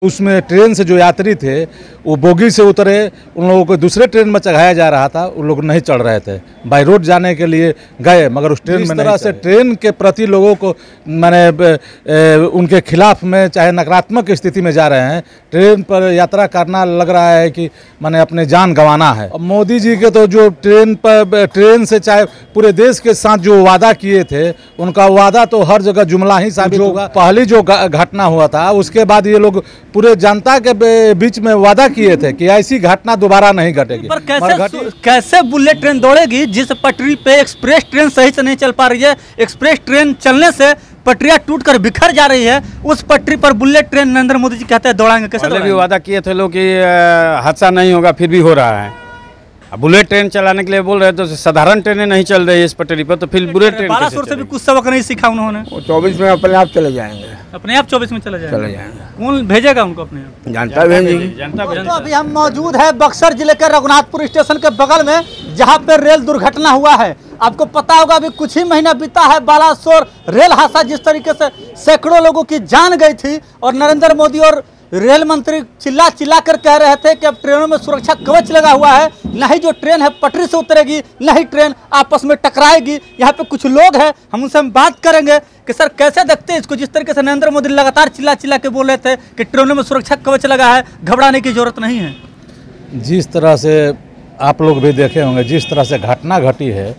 उसमें ट्रेन से जो यात्री थे वो बोगी से उतरे, उन लोगों को दूसरे ट्रेन में चढ़ाया जा रहा था, उन लोग नहीं चढ़ रहे थे, बाय रोड जाने के लिए गए मगर उस ट्रेन में तरह से ट्रेन के प्रति लोगों को माने उनके खिलाफ में चाहे नकारात्मक स्थिति में जा रहे हैं। ट्रेन पर यात्रा करना लग रहा है कि माने अपने जान गंवाना है। अब मोदी जी के तो जो ट्रेन से चाहे पूरे देश के साथ जो वादा किए थे उनका वादा तो हर जगह जुमला ही साबित होगा। पहली जो घटना हुआ था उसके बाद ये लोग पूरे जनता के बीच में वादा किए थे कि ऐसी घटना दोबारा नहीं घटेगी। पर कैसे बुलेट ट्रेन दौड़ेगी जिस पटरी पे एक्सप्रेस ट्रेन सही से नहीं चल पा रही है। एक्सप्रेस ट्रेन चलने से पटरियां टूटकर बिखर जा रही है, उस पटरी पर बुलेट ट्रेन नरेंद्र मोदी जी कहते हैं दौड़ाएंगे। कैसे पहले भी वादा किए थे लोग कि हादसा नहीं होगा, फिर भी हो रहा है। बुलेट ट्रेन चलाने के लिए बोल रहे तो साधारण ट्रेनें नहीं चल रही है इस पटरी पर, तो फिर बुलेट ट्रेन बालासोर से भी कुछ सबक नहीं सीखा उन्होंने। 24 में अपने आप चले जाएंगे, अपने आप 24 में चले जाएंगे। कौन भेजेगा उनको? अपने आप जनता भेजेगी। तो अभी हम मौजूद है बक्सर जिले के रघुनाथपुर स्टेशन के बगल में, जहां पर रेल दुर्घटना हुआ है। आपको पता होगा अभी कुछ ही महीना बीता है बालासोर रेल हादसा, जिस तरीके से सैकड़ों लोगों की जान गई थी और नरेंद्र मोदी और रेल मंत्री चिल्ला चिल्ला कर कह रहे थे कि अब ट्रेनों में सुरक्षा कवच लगा हुआ है, न ही जो ट्रेन है पटरी से उतरेगी, न ही ट्रेन आपस में टकराएगी। यहाँ पे कुछ लोग हैं, हम उनसे बात करेंगे कि सर कैसे देखते हैं इसको, जिस तरीके से नरेंद्र मोदी लगातार चिल्ला चिल्ला के बोल रहे थे कि ट्रेनों में सुरक्षा कवच लगा है, घबराने की जरूरत नहीं है। जिस तरह से आप लोग भी देखे होंगे, जिस तरह से घटना घटी है,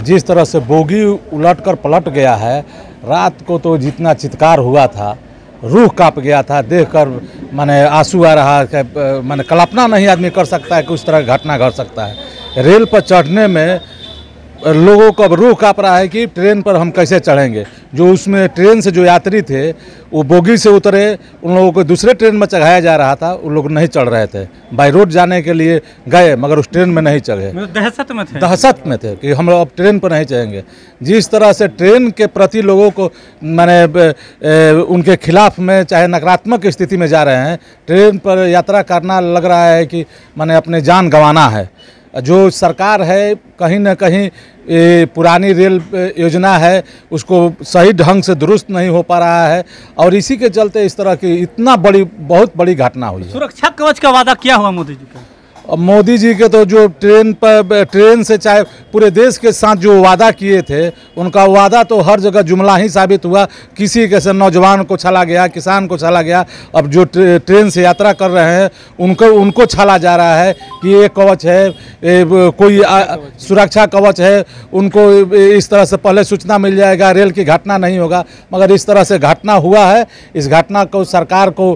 जिस तरह से बोगी उलट कर पलट गया है, रात को तो जितना चित्कार हुआ था, रूह कांप गया था देखकर, माने आंसू आ रहा है, माने कल्पना नहीं आदमी कर सकता है कि उस तरह घटना घट सकता है। रेल पर चढ़ने में लोगों को अब रूह कांप रहा है कि ट्रेन पर हम कैसे चढ़ेंगे। जो उसमें ट्रेन से जो यात्री थे वो बोगी से उतरे, उन लोगों को दूसरे ट्रेन में चढ़ाया जा रहा था, उन लोग नहीं चढ़ रहे थे, बाय रोड जाने के लिए गए मगर उस ट्रेन में नहीं चढ़े। दहशत में थे कि हम लोग अब ट्रेन पर नहीं चढ़ेंगे। जिस तरह से ट्रेन के प्रति लोगों को माने उनके खिलाफ में चाहे नकारात्मक स्थिति में जा रहे हैं। ट्रेन पर यात्रा करना लग रहा है कि माने अपने जान गंवाना है। जो सरकार है कहीं न कहीं पुरानी रेल योजना है उसको सही ढंग से दुरुस्त नहीं हो पा रहा है और इसी के चलते इस तरह की इतना बहुत बड़ी घटना हुई है। सुरक्षा कवच का वादा क्या हुआ मोदी जी का? मोदी जी के तो जो ट्रेन से चाहे पूरे देश के साथ जो वादा किए थे उनका वादा तो हर जगह जुमला ही साबित हुआ। किसी के से नौजवान को छला गया, किसान को छला गया। अब जो ट्रेन से यात्रा कर रहे हैं उनको छला जा रहा है कि ये कवच है, कोई सुरक्षा कवच है, उनको इस तरह से पहले सूचना मिल जाएगा, रेल की घटना नहीं होगा। मगर इस तरह से घटना हुआ है। इस घटना को सरकार को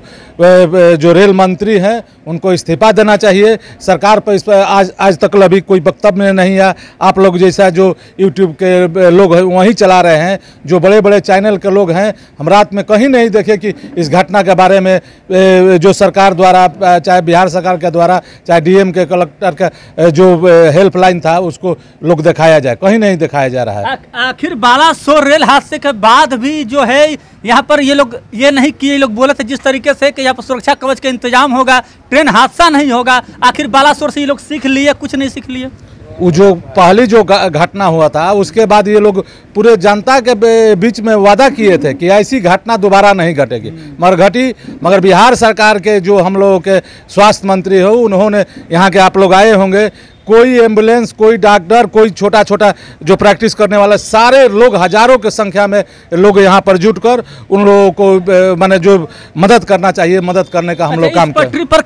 जो रेल मंत्री हैं उनको इस्तीफा देना चाहिए। सरकार पर इस पर आज तक अभी कोई वक्तव्य नहीं है। आप लोग जैसा जो यूट्यूब के लोग हैं वहीं चला रहे हैं, जो बड़े बड़े चैनल के लोग हैं, हम रात में कहीं नहीं देखे कि इस घटना के बारे में जो सरकार द्वारा, चाहे बिहार सरकार के द्वारा, चाहे डीएम के कलेक्टर का जो हेल्पलाइन था उसको लोग दिखाया जाए, कहीं नहीं दिखाया जा रहा है। आखिर बालासोर रेल हादसे के बाद भी जो है यहाँ पर ये लोग ये नहीं किए, ये लोग बोले थे जिस तरीके से कि यहाँ पर सुरक्षा कवच का इंतजाम होगा, ट्रेन हादसा नहीं होगा। आखिर बालासोर से ये लोग सीख लिए? कुछ नहीं सीख लिए। वो जो पहली जो घटना हुआ था उसके बाद ये लोग पूरे जनता के बीच में वादा किए थे कि ऐसी घटना दोबारा नहीं घटेगी, मगर घटी। मगर बिहार सरकार के जो हम लोगों के स्वास्थ्य मंत्री हो, उन्होंने, यहाँ के आप लोग आए होंगे, कोई एम्बुलेंस, कोई डॉक्टर, कोई छोटा छोटा जो प्रैक्टिस करने वाला, सारे लोग हजारों की संख्या में लोग यहाँ पर जुटकर उन लोगों को माने जो मदद करना चाहिए, मदद करने का हम लोग काम करें। पटरी पर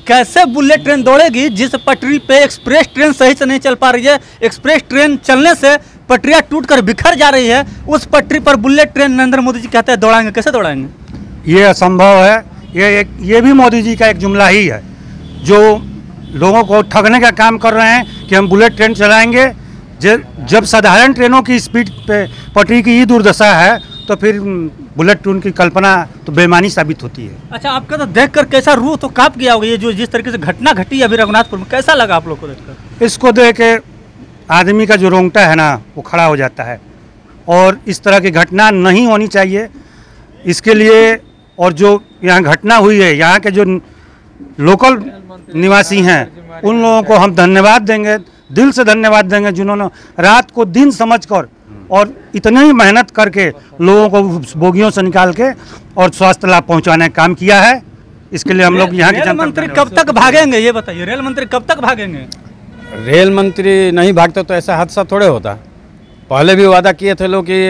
कैसे बुलेट ट्रेन दौड़ेगी जिस पटरी पे एक्सप्रेस ट्रेन सही से नहीं चल पा रही है। एक्सप्रेस ट्रेन चलने से पटरियां टूटकर बिखर जा रही है, उस पटरी पर बुलेट ट्रेन नरेंद्र मोदी जी कहते हैं दौड़ाएंगे। कैसे दौड़ाएंगे? ये असंभव है। ये भी मोदी जी का एक जुमला ही है, जो लोगों को ठगने का काम कर रहे हैं कि हम बुलेट ट्रेन चलाएंगे। जब साधारण ट्रेनों की स्पीड पे पटरी की ही दुर्दशा है तो फिर बुलेट ट्रेन की कल्पना तो बेईमानी साबित होती है। अच्छा, आपका तो देखकर कैसा रूह तो कांप गया होगा। ये जो जिस तरीके से घटना घटी अभी रघुनाथपुर में, कैसा लगा आप लोग को देखकर? इसको देख के आदमी का जो रोंगटा है ना वो खड़ा हो जाता है और इस तरह की घटना नहीं होनी चाहिए। इसके लिए और जो यहाँ घटना हुई है, यहाँ के जो लोकल निवासी हैं उन लोगों को हम धन्यवाद देंगे, दिल से धन्यवाद देंगे, जिन्होंने रात को दिन समझकर और इतनी मेहनत करके लोगों को बोगियों से निकाल के और स्वास्थ्य लाभ पहुंचाने का काम किया है। इसके लिए हम लोग यहाँ की रेल जनता मंत्री कब तक भागेंगे ये बताइए, रेल मंत्री कब तक भागेंगे? रेल मंत्री नहीं भागते तो ऐसा हादसा थोड़े होता। पहले भी वादा किए थे लोग कि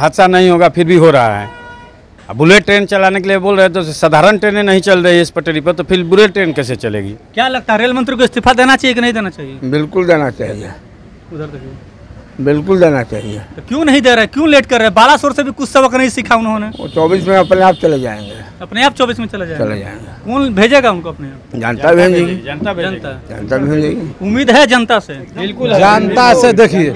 हादसा नहीं होगा, फिर भी हो रहा है। अब बुलेट ट्रेन चलाने के लिए बोल रहे तो साधारण ट्रेनें नहीं चल रही है इस पटरी पर, तो फिर बुलेट ट्रेन कैसे चलेगी? क्या लगता है रेल मंत्री को इस्तीफा देना चाहिए कि नहीं देना चाहिए? बिल्कुल देना चाहिए, उधर देखिए, बिल्कुल देना चाहिए। तो क्यों नहीं दे रहे, क्यों लेट कर रहे हैं? बालासोर से भी कुछ सबक नहीं सीखा उन्होंने। वो 24 में अपने आप चले जाएंगे, अपने आप 24 में चले चले जाएंगे। जाएंगे। कौन भेजेगा उनको अपने आप? जनता भेजेगी, जनता जनता। जनता भेजेगी। उम्मीद है जनता से। बिल्कुल जनता से देखिए,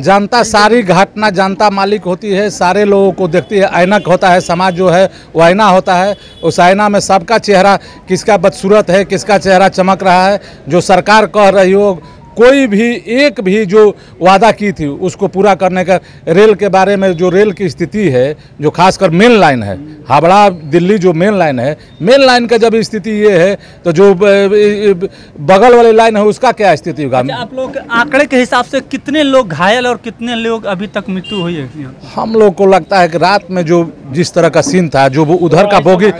जनता सारी घटना जनता मालिक होती है, सारे लोगों को देखती है। ऐनक होता है, समाज जो है वो आईना होता है। उस आईना में सबका चेहरा, किसका बदसूरत है, किसका चेहरा चमक रहा है। जो सरकार कह रही हो, कोई भी एक भी जो वादा की थी उसको पूरा करने का, रेल के बारे में जो रेल की स्थिति है, जो खासकर मेन लाइन है, हावड़ा दिल्ली जो मेन लाइन है, मेन लाइन का जब स्थिति ये है तो जो बगल वाली लाइन है उसका क्या स्थिति होगा? अच्छा, आप लोग के आंकड़े के हिसाब से कितने लोग घायल और कितने लोग अभी तक मृत्यु हुई है? हम लोग को लगता है कि रात में जो जिस तरह का सीन था, जो वो उधर का बोगी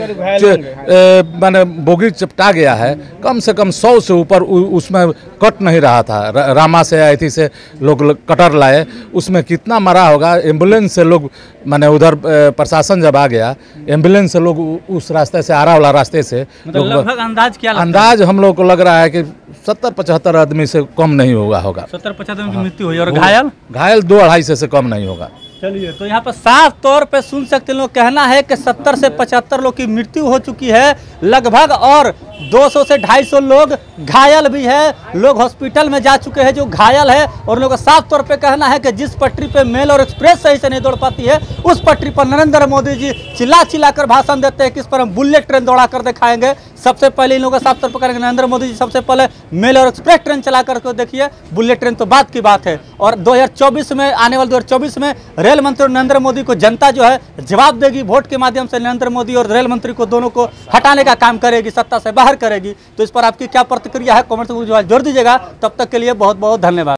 माने बोगी चपटा गया है, कम से कम 100 से ऊपर उसमें कट नहीं रहा था। रामा से आई थी से लोग कटर लाए, उसमें कितना मरा होगा। एम्बुलेंस से लोग माने उधर प्रशासन जब आ गया, एम्बुलेंस से लोग उस रास्ते से, आरा वाला रास्ते से मतलब लगभग अंदाज क्या लगता है? अंदाज हम लोग को लग रहा है कि 70-75 आदमी से कम नहीं होगा 70-75 की मृत्यु हुई और घायल 2-2.5 से कम नहीं होगा। चलिए, तो यहाँ पर साफ तौर पे सुन सकते हैं, लोग कहना है कि 70 से 75 लोग की मृत्यु हो चुकी है लगभग, और 200 से 250 लोग घायल भी है। लोग हॉस्पिटल में जा चुके हैं जो घायल है, और लोगों का साफ तौर पे कहना है कि जिस पटरी पे मेल और एक्सप्रेस सही से नहीं दौड़ पाती है, उस पटरी पर नरेंद्र मोदी जी चिल्ला चिल्ला कर भाषण देते हैं कि इस पर हम बुलेट ट्रेन दौड़ा कर दिखाएंगे। सबसे पहले इन लोगों का साफ तौर पर करेंगे नरेंद्र मोदी जी, सबसे पहले मेल और एक्सप्रेस ट्रेन चला कर देखिए, बुलेट ट्रेन तो बात की बात है। और 2024 में, आने वाले 2024 में रेल मंत्री नरेंद्र मोदी को जनता जो है जवाब देगी, वोट के माध्यम से नरेंद्र मोदी और रेल मंत्री को दोनों को हटाने का काम करेगी, सत्ता से बाहर करेगी। तो इस पर आपकी क्या प्रतिक्रिया है, कमेंट में जरूर दीजिएगा। तब तक के लिए बहुत बहुत धन्यवाद।